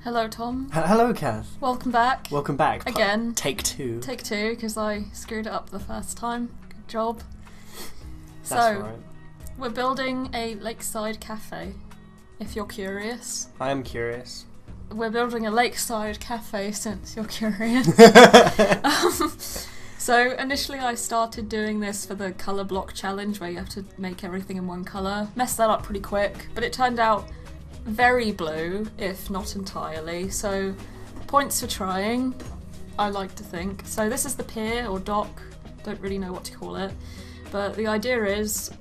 Hello, Tom. Hello, Kath. Welcome back. Welcome back. Again. Take two. Take two, because I screwed it up the first time. Good job. That's right. We're building a Lakeside Café, if you're curious. I am curious. We're building a Lakeside Café since you're curious. So initially I started doing this for the colour block challenge where you have to make everything in one colour. Messed that up pretty quick, but it turned out very blue, if not entirely, so points for trying, I like to think. So this is the pier or dock, don't really know what to call it, but the idea is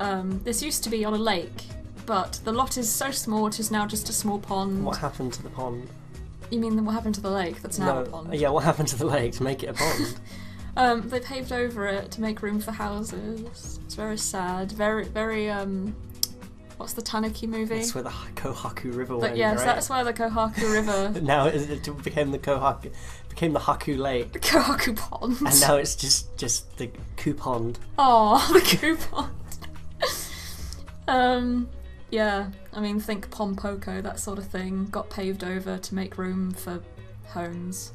this used to be on a lake, but the lot is so small it is now just a small pond. What happened to the pond? You mean what happened to the lake that's now a pond? Yeah, what happened to the lake to make it a pond? They paved over it to make room for houses. It's very sad. Very, what's the Tanuki movie? That's where the Kohaku River went, yes, right? that's where the Kohaku River... Now it became the Haku Lake. The Kohaku Pond. And now it's just the Ku Pond. Oh, the Ku Pond. Yeah, I mean, think Pompoko, that sort of thing. Got paved over to make room for homes.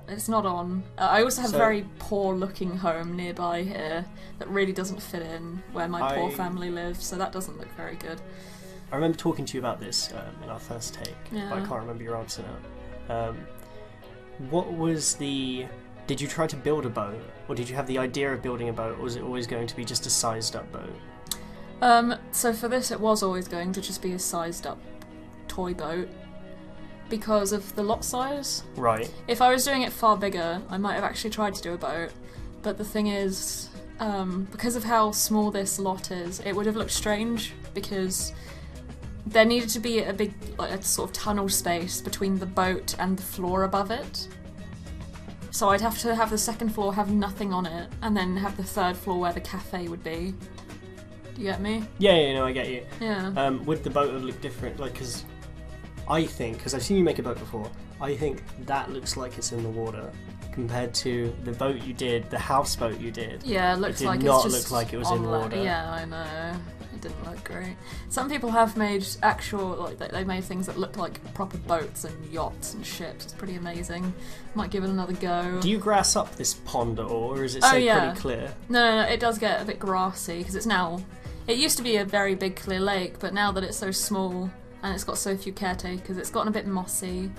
It's not on. I also have a very poor looking home nearby here that really doesn't fit in where my poor family lives, so that doesn't look very good. I remember talking to you about this in our first take, yeah. But I can't remember your answer now. What was the... Did you try to build a boat, or did you have the idea of building a boat, or was it always going to be just a sized up boat? So for this it was always going to just be a sized up toy boat. Because of the lot size. Right. If I was doing it far bigger, I might have actually tried to do a boat. But the thing is, because of how small this lot is, it would have looked strange because there needed to be a big, like a sort of tunnel space between the boat and the floor above it. So I'd have to have the second floor have nothing on it, and then have the third floor where the cafe would be. Do you get me? Yeah, no, I get you. Yeah. Would the boat have looked different? Like, because I've seen you make a boat before, I think that looks like it's in the water compared to the boat you did, the houseboat you did. Yeah, it looks like it did not it's just look like it was in water. Yeah, I know. It didn't look great. Some people have made actual, like, they made things that looked like proper boats and yachts and ships. It's pretty amazing. Might give it another go. Do you grass up this pond at all, or is it pretty clear? No, it does get a bit grassy because it's now... It used to be a very big clear lake, but now that it's so small and it's got so few caretakers, it's gotten a bit mossy.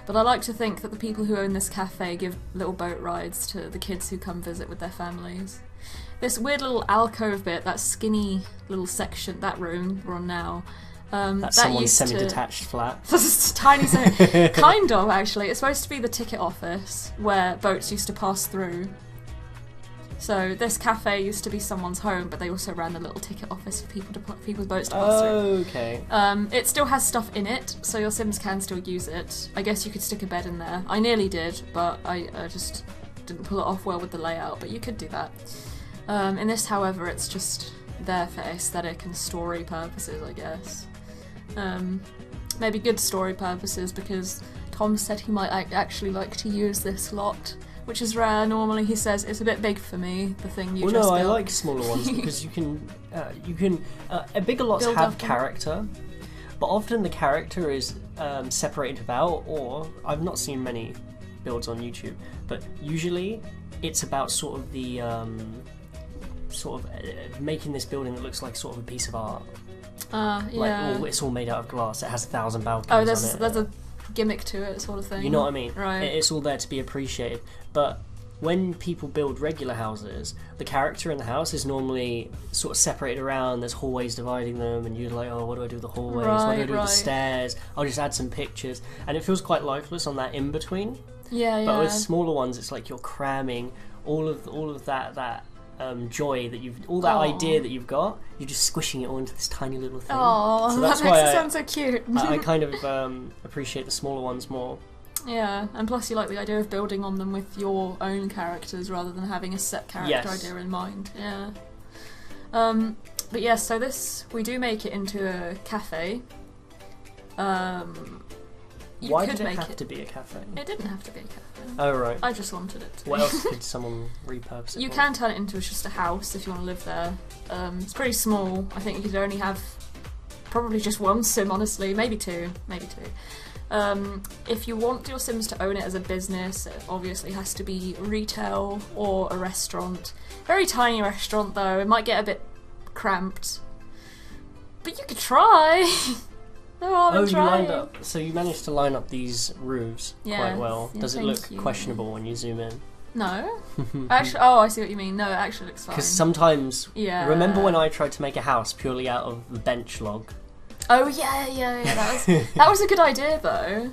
But I like to think that the people who own this cafe give little boat rides to the kids who come visit with their families. This weird little alcove bit, that skinny little section, that room we're on now, that's someone's semi-detached flat. That's a tiny semi... Kind of, actually. It's supposed to be the ticket office where boats used to pass through. So this cafe used to be someone's home, but they also ran the little ticket office for people's boats to pass through. Okay. It still has stuff in it, so your Sims can still use it. I guess you could stick a bed in there. I nearly did, but I just didn't pull it off well with the layout, but you could do that. In this, however, it's just there for aesthetic and story purposes, I guess. Maybe good story purposes, because Tom said he might actually like to use this lot, which is rare. Normally he says it's a bit big for me, the thing you just built. I like smaller ones because you can bigger lots have character, but often the character is separated about, or I've not seen many builds on YouTube, but usually it's about sort of the making this building that looks like sort of a piece of art. Yeah. Like, it's all made out of glass. It has 1,000 balconies on it. There's a gimmick to it, sort of thing. You know what I mean? Right. It's all there to be appreciated. But when people build regular houses, the character in the house is normally sort of separated around. There's hallways dividing them, and you're like, oh, what do I do with the hallways? What do I do with the stairs? I'll just add some pictures. And it feels quite lifeless on that in-between. Yeah. But with smaller ones, it's like you're cramming all of that joy that idea that you've got, you're just squishing it all into this tiny little thing. Oh, so that makes it sound so cute. I kind of appreciate the smaller ones more. Yeah, and plus you like the idea of building on them with your own characters rather than having a set character idea in mind. Yeah. But yes, so we do make it into a cafe. Why did it have to be a cafe? It didn't have to be a cafe. Oh, right. I just wanted it to What else could someone repurpose it You for? can turn it into just a house if you want to live there. It's pretty small. I think you could only have probably just one sim, honestly. Maybe two. If you want your Sims to own it as a business, it obviously has to be retail or a restaurant. Very tiny restaurant though, it might get a bit cramped. But you could try! No harm in trying. So you managed to line up these roofs quite well. Yeah, does it look questionable when you zoom in? No. Actually, oh, I see what you mean. No, it actually looks fine. Because sometimes... Yeah. Remember when I tried to make a house purely out of the bench log? Oh, yeah. That was a good idea, though.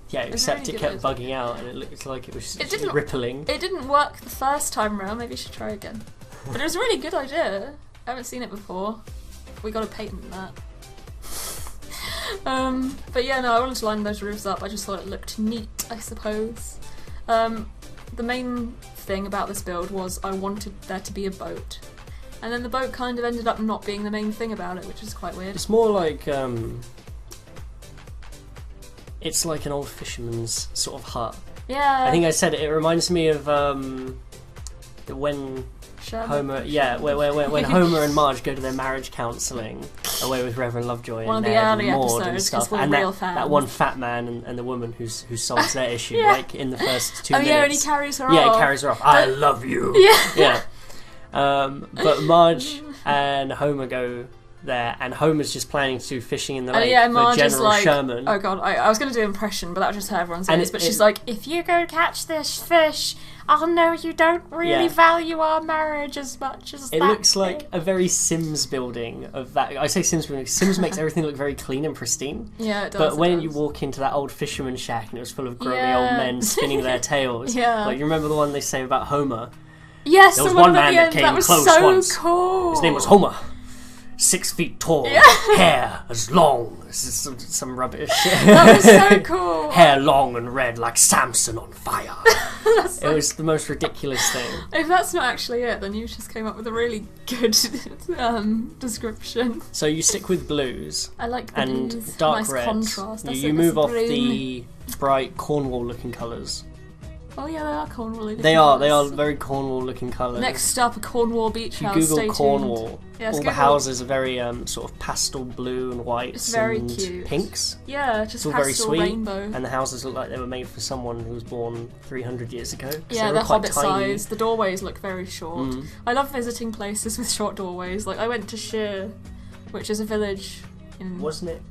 Yeah, except it kept bugging out and it looked like it was rippling. It didn't work the first time around. Maybe you should try again. But it was a really good idea. I haven't seen it before. We got a patent that. But yeah, no, I wanted to line those roofs up. I just thought it looked neat, I suppose. The main thing about this build was I wanted there to be a boat. And then the boat kind of ended up not being the main thing about it, which is quite weird. It's more like, it's like an old fisherman's sort of hut. Yeah. I think I said it, it reminds me of, when Homer, when Homer and Marge go to their marriage counselling away with Reverend Lovejoy one and of the early Maud episodes, and stuff, we're and real that one fat man and the woman who solves their issue like in the first 2 minutes. Oh yeah, and he carries her off. Yeah, he carries her off. I love you. Yeah. But Marge and Homer go there, and Homer's just planning to do fishing in the lake Marge for General like, Sherman. Oh god, I was going to do an impression, but that was just how everyone says. But she's like, if you go catch this fish, I'll know you don't really value our marriage as much as that. It looks like a very Sims building of that. I say Sims building. Sims makes everything look very clean and pristine. Yeah, it does. But when you walk into that old fisherman's shack and it was full of grubby old men spinning their tails, like you remember the one they say about Homer? Yes, there was one man that came close so once. Cool. His name was Homer. 6 feet tall, hair as long as some rubbish. That was so cool. Hair long and red like Samson on fire. It was the most ridiculous thing. If that's not actually it, then you just came up with a really good description. So you stick with blues. I like the and blues. dark nice reds. Contrast. You move off the bright Cornwall-looking colours. Oh yeah, they are Cornwall. They are very Cornwall-looking colours. Next up, a Cornwall beach house. You Google Cornwall. Yes, all the houses are very sort of pastel blue and whites and cute. Pinks. Yeah, just it's all pastel very sweet. Rainbow. And the houses look like they were made for someone who was born 300 years ago. Yeah, they're hobbit size. The doorways look very short. I love visiting places with short doorways. Like I went to Sheer, which is a village in... Wasn't it?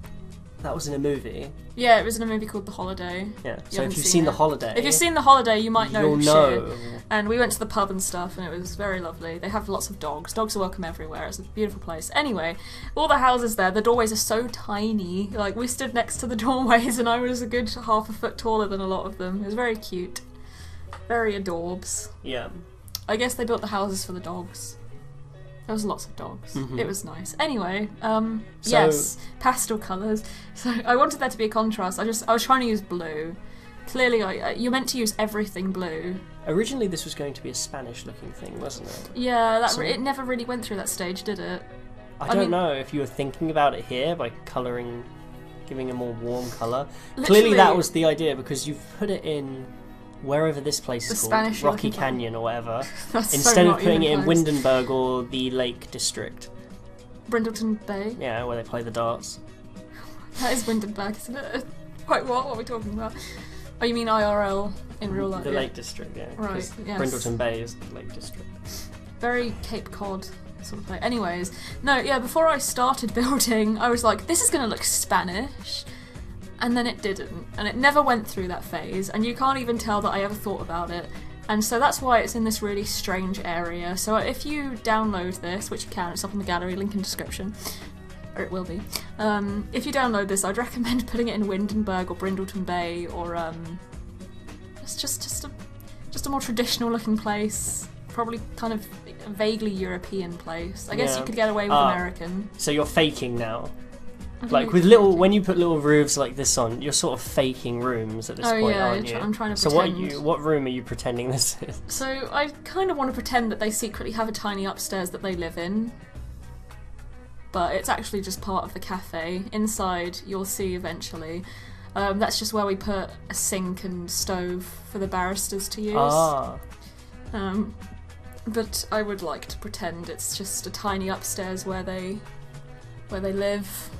That was in a movie. Yeah, it was in a movie called The Holiday. Yeah, so if you've seen The Holiday... If you've seen The Holiday, you might know you'll know. Sheer. And we went to the pub and stuff, and it was very lovely. They have lots of dogs. Dogs are welcome everywhere. It's a beautiful place. Anyway, all the houses there, the doorways are so tiny. Like, we stood next to the doorways, and I was a good half a foot taller than a lot of them. It was very cute. Very adorbs. Yeah. I guess they built the houses for the dogs. There was lots of dogs. It was nice. Anyway, yes, pastel colours. So I wanted there to be a contrast. I was trying to use blue. Clearly, you're meant to use everything blue. Originally, this was going to be a Spanish-looking thing, wasn't it? Yeah, it never really went through that stage, did it? I don't know if you were thinking about it here by colouring, giving a more warm colour. Literally, clearly, that was the idea because you've put it in wherever this place is called, Spanish Rocky Canyon or whatever, instead so of putting it in Windenburg or the Lake District. Brindleton Bay? Yeah, where they play the darts. That is Windenburg, isn't it? Wait, what are we talking about? Oh, you mean IRL in real life? The Lake District, yeah. Right, yes. Brindleton Bay is the Lake District. Very Cape Cod sort of thing. Anyways, no, yeah, before I started building, I was like, this is going to look Spanish. And then it didn't, and it never went through that phase, and you can't even tell that I ever thought about it. And so that's why it's in this really strange area. So if you download this, which you can, it's up in the gallery, link in description, or it will be. If you download this, I'd recommend putting it in Windenburg or Brindleton Bay, or it's just a more traditional looking place, probably kind of a vaguely European place. I guess you could get away with American. So you're faking now. Like with when you put little roofs like this on, you're sort of faking rooms at this point, aren't you? I'm trying to pretend. So what room are you pretending this is? So I kind of want to pretend that they secretly have a tiny upstairs that they live in, but it's actually just part of the cafe. Inside, you'll see eventually. That's just where we put a sink and stove for the barristers to use. But I would like to pretend it's just a tiny upstairs where they live.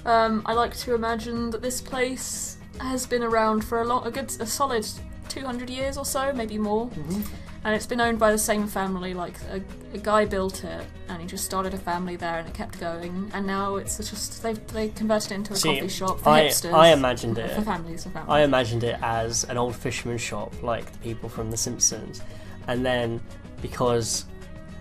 I like to imagine that this place has been around for a solid 200 years or so, maybe more. And it's been owned by the same family. Like a guy built it, and he just started a family there, and it kept going. And now it's just they converted it into a coffee shop for hipsters. I imagined it for families. I imagined it as an old fisherman's shop, like the people from The Simpsons, and then because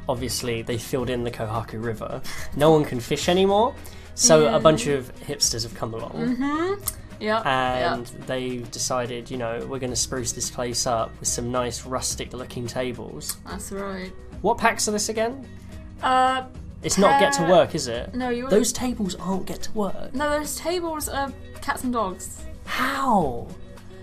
obviously they filled in the Kohaku River, no one can fish anymore. So a bunch of hipsters have come along. Yeah. And they decided, we're going to spruce this place up with some nice rustic-looking tables. That's right. What packs are this again? It's not Get to Work, is it? No, those tables aren't Get to Work. No, those tables are Cats and Dogs. How?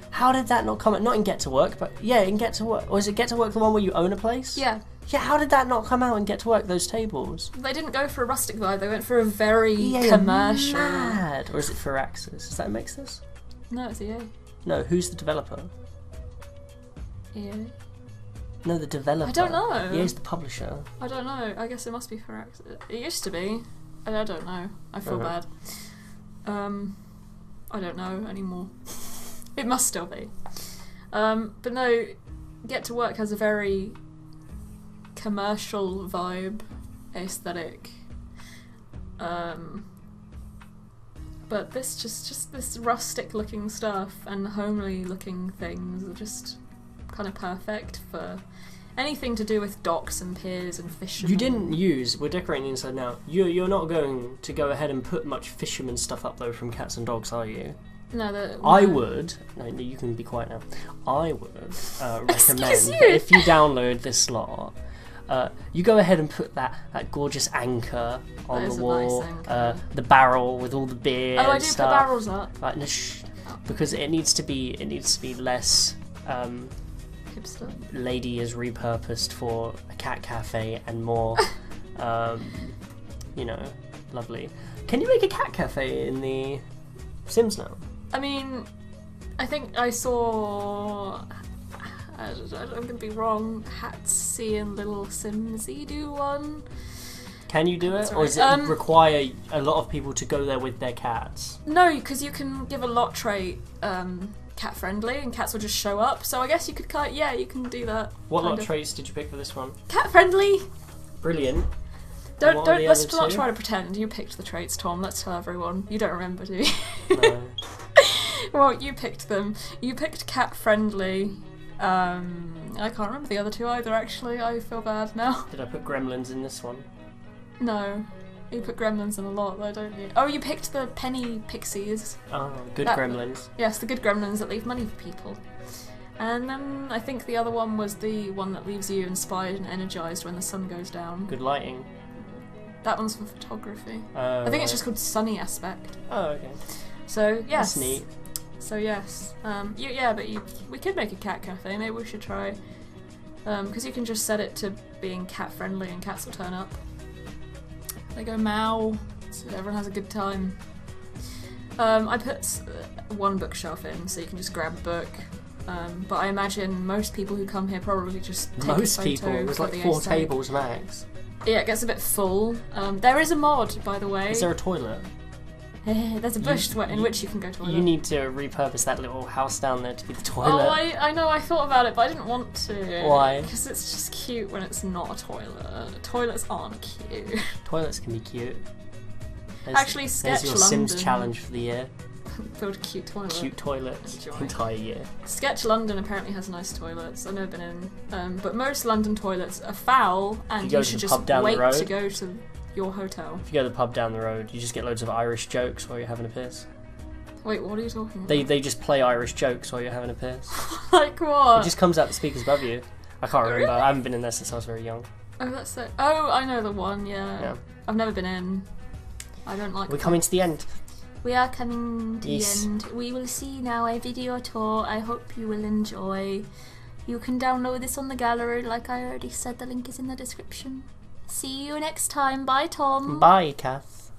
How did that not come out? Not in Get to Work, but yeah, in Get to Work. Or is it Get to Work the one where you own a place? Yeah. Yeah, how did that not come out and Get to Work, those tables? They didn't go for a rustic vibe, they went for a very commercial. Mad. Or is it Firaxis? Does that make sense? No, it's EA. No, who's the developer? EA? No, the developer. I don't know. EA's the publisher. I don't know. I guess it must be Firaxis. It used to be. I don't know. I feel bad. I don't know anymore. It must still be. But no, Get to Work has a very commercial vibe, aesthetic. But this just this rustic looking stuff and homely looking things are just kind of perfect for anything to do with docks and piers and fishermen. You didn't use, we're decorating the inside now, you're not going to go ahead and put much fisherman stuff up though from Cats and Dogs, are you? No, I would. No, you can be quiet now. I would recommend Excuse you. that if you download this slot, you go ahead and put that gorgeous anchor on the wall, nice anchor. The barrel with all the beer. Oh, I and do stuff. put barrels up. Like, no, because it needs to be less. Hipster. Lady is repurposed for a cat cafe and more, lovely. Can you make a cat cafe in the Sims now? I mean, I think I saw. I'm gonna be wrong. Hatsy and Little Simsy do one. Can you do it, Sorry. or does it require a lot of people to go there with their cats? No, because you can give a lot trait cat friendly, and cats will just show up. So I guess you could you can do that. What lot traits did you pick for this one? Cat friendly. Brilliant. Don't let's not try to pretend you picked the traits, Tom. Let's tell everyone. You don't remember, do you? No. Well, you picked them. You picked cat friendly. I can't remember the other two either, actually. I feel bad now. Did I put gremlins in this one? No. You put gremlins in a lot, though, don't you? Oh, you picked the penny pixies. Oh, good gremlins. Yes, the good gremlins that leave money for people. And then I think the other one was the one that leaves you inspired and energized when the sun goes down. Good lighting. That one's for photography. I think it's just called sunny aspect. Oh, okay. So, yes. That's neat. So, yes. We could make a cat cafe. Maybe we should try. Because you can just set it to being cat friendly and cats will turn up. They go meow, so everyone has a good time. I put one bookshelf in, so you can just grab a book. But I imagine most people who come here probably just take a photo. Most people, there's like 4 tables max. Yeah, it gets a bit full. There is a mod, by the way. Is there a toilet? There's a bush in which you can go toilet. You need to repurpose that little house down there to be the toilet. Oh, I know, I thought about it, but I didn't want to. Why? Because it's just cute when it's not a toilet. Toilets aren't cute. Toilets can be cute. Actually, Sketch There's your London. Sims challenge for the year. Build a cute toilet. Cute toilets. Entire year. Sketch London apparently has nice toilets. I've never been in. But most London toilets are foul, and you should just wait to go to your hotel. If you go to the pub down the road, you just get loads of Irish jokes while you're having a piss. Wait, what are you talking about? They just play Irish jokes while you're having a piss. Like what? It just comes out the speakers above you. I can't remember. Really? I haven't been in there since I was very young. Oh, that's so. Oh, I know the one. Yeah. I've never been in. I don't like. We're coming to the end. We are coming to the end. We will see now a video tour. I hope you will enjoy. You can download this on the gallery, like I already said. The link is in the description. See you next time. Bye, Tom. Bye, Kath.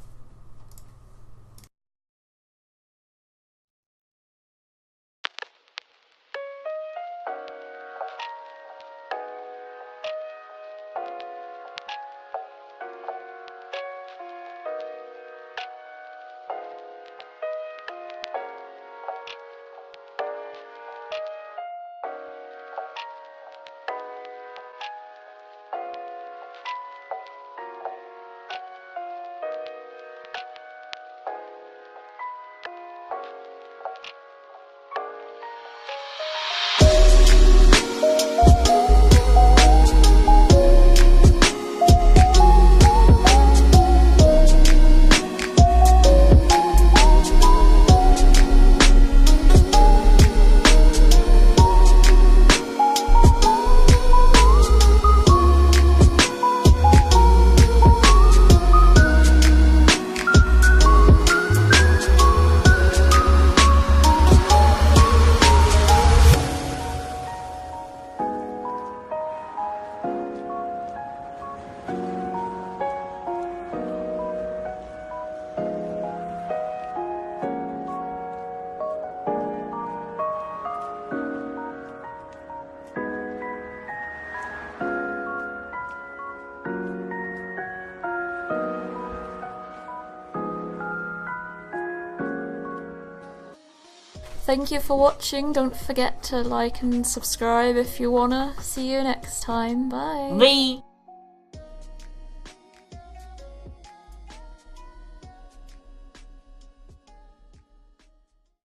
thank you for watching. Don't forget to like and subscribe if you wanna. See you next time. Bye. Bye.